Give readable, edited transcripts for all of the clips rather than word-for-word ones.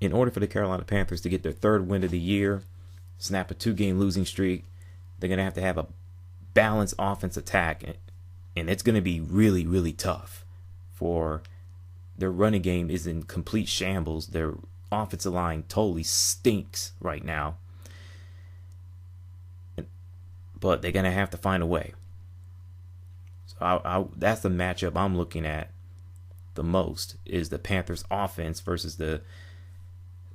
In order for the Carolina Panthers to get their third win of the year, snap a 2-game losing streak, they're going to have a balanced offense attack, and it's going to be really, really tough. For their running game is in complete shambles. Their offensive line totally stinks right now. But they're going to have to find a way. So that's the matchup I'm looking at the most, is the Panthers offense versus the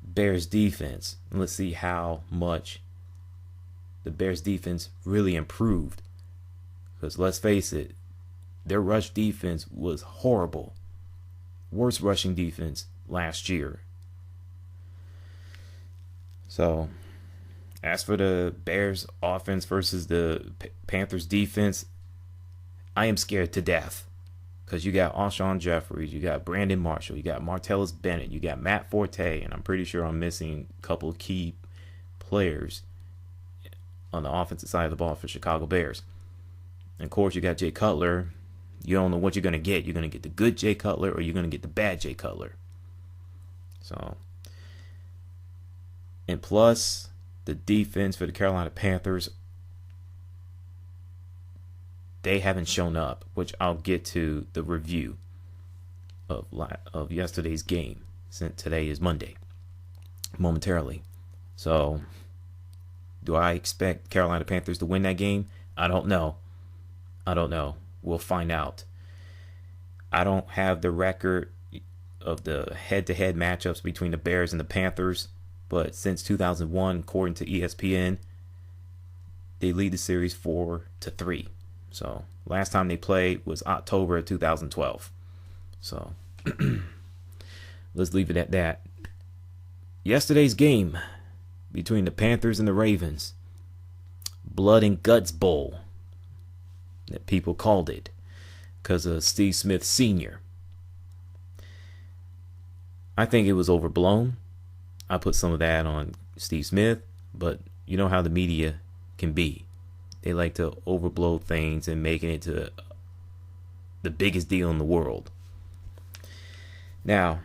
Bears defense. And let's see how much the Bears defense really improved. Because let's face it, their rush defense was horrible. Worst rushing defense last year. So, as for the Bears offense versus the Panthers defense, I am scared to death. Because you got Alshon Jeffries, you got Brandon Marshall, you got Martellus Bennett, you got Matt Forte, and I'm pretty sure I'm missing a couple of key players on the offensive side of the ball for Chicago Bears. And of course, you got Jay Cutler. You don't know what you're going to get. You're going to get the good Jay Cutler or you're going to get the bad Jay Cutler. So, and plus, the defense for the Carolina Panthers, they haven't shown up, which I'll get to the review of yesterday's game, since today is Monday, momentarily. So, do I expect Carolina Panthers to win that game? I don't know. We'll find out. I don't have the record of the head-to-head matchups between the Bears and the Panthers, but since 2001, according to ESPN, they lead the series 4-3. So last time they played was October of 2012. So let's leave it at that. Yesterday's game between the Panthers and the Ravens, Blood and Guts Bowl, that people called it because of Steve Smith Sr. I think it was overblown. I put some of that on Steve Smith, but you know how the media can be. They like to overblow things and making it to the biggest deal in the world. Now,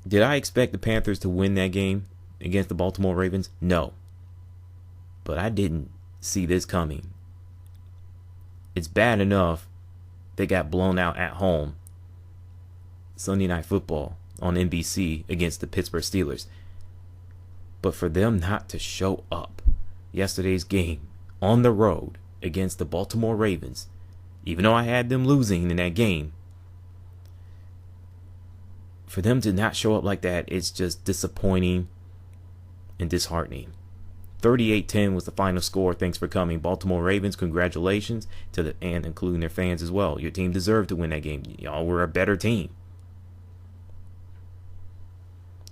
did I expect the Panthers to win that game against the Baltimore Ravens? No. But I didn't see this coming. It's bad enough they got blown out at home Sunday Night Football on NBC against the Pittsburgh Steelers. But for them not to show up yesterday's game on the road against the Baltimore Ravens, even though I had them losing in that game, for them to not show up like that, it's just disappointing and disheartening. 38-10 was the final score. Thanks for coming, Baltimore Ravens. Congratulations to the, and including their fans as well. Your team deserved to win that game. Y'all were a better team.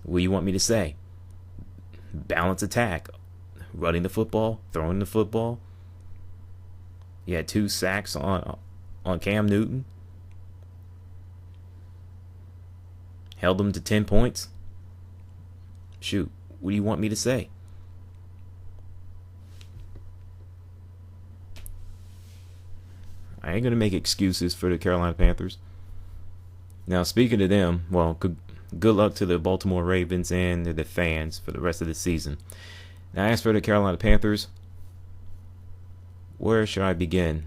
What do you want me to say? Balanced attack, running the football, throwing the football. You had 2 sacks on Cam Newton. Held them to 10 points. Shoot, what do you want me to say? I ain't going to make excuses for the Carolina Panthers. Now, speaking of them, well, good luck to the Baltimore Ravens and the fans for the rest of the season. Now, as for the Carolina Panthers, where should I begin?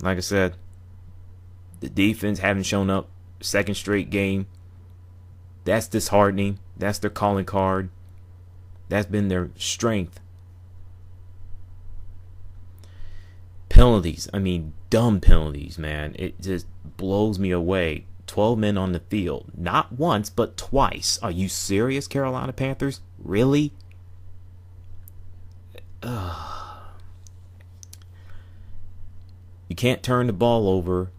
Like I said, the defense haven't shown up. Second straight game. That's disheartening. That's their calling card. That's been their strength. Penalties. I mean, dumb penalties, man. It just blows me away. 12 men on the field. Not once, but twice. Are you serious, Carolina Panthers? Really? You can't turn the ball over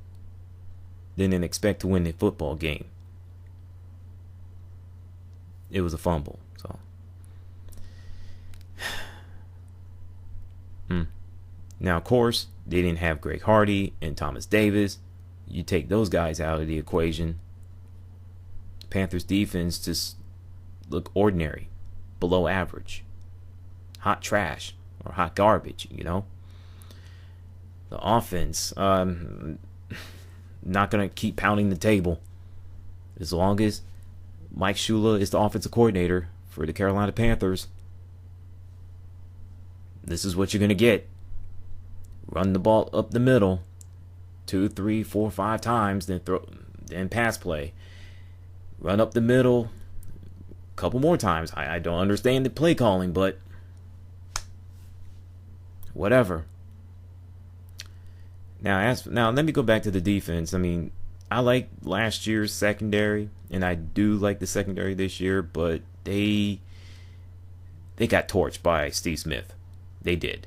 then expect to win the football game. It was a fumble. So Now, of course, they didn't have Greg Hardy and Thomas Davis. You take those guys out of the equation, Panthers defense just look ordinary, below average, hot trash or hot garbage, you know. The offense, not going to keep pounding the table as long as Mike Shula is the offensive coordinator for the Carolina Panthers. This is what you're going to get. Run the ball up the middle 2, 3, 4, 5 times, then pass play. Run up the middle a couple more times. I don't understand the play calling, but whatever. Now let me go back to the defense. I mean, I like last year's secondary, and I do like the secondary this year, but they got torched by Steve Smith. They did.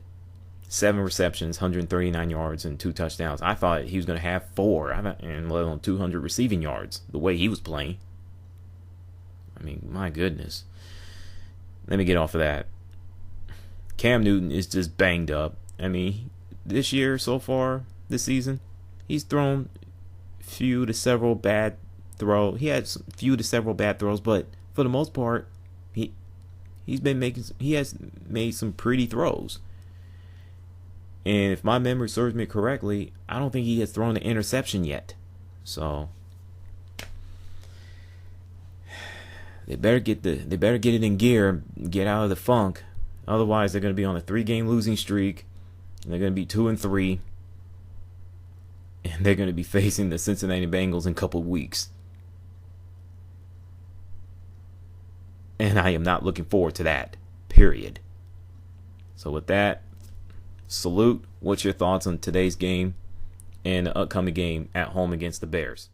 7 receptions, 139 yards, and 2 touchdowns. I thought he was going to have 4, and let alone 200 receiving yards, the way he was playing. I mean, my goodness. Let me get off of that. Cam Newton is just banged up. I mean, this year so far, this season, he's thrown few to several bad throws. He had few to several bad throws, but for the most part, he has made some pretty throws. And if my memory serves me correctly, I don't think he has thrown an interception yet. So they better get it in gear, get out of the funk. Otherwise, they're going to be on a 3-game losing streak. And they're going to be 2-3. And they're going to be facing the Cincinnati Bengals in a couple of weeks. And I am not looking forward to that. Period. So with that, salute. What's your thoughts on today's game and the upcoming game at home against the Bears?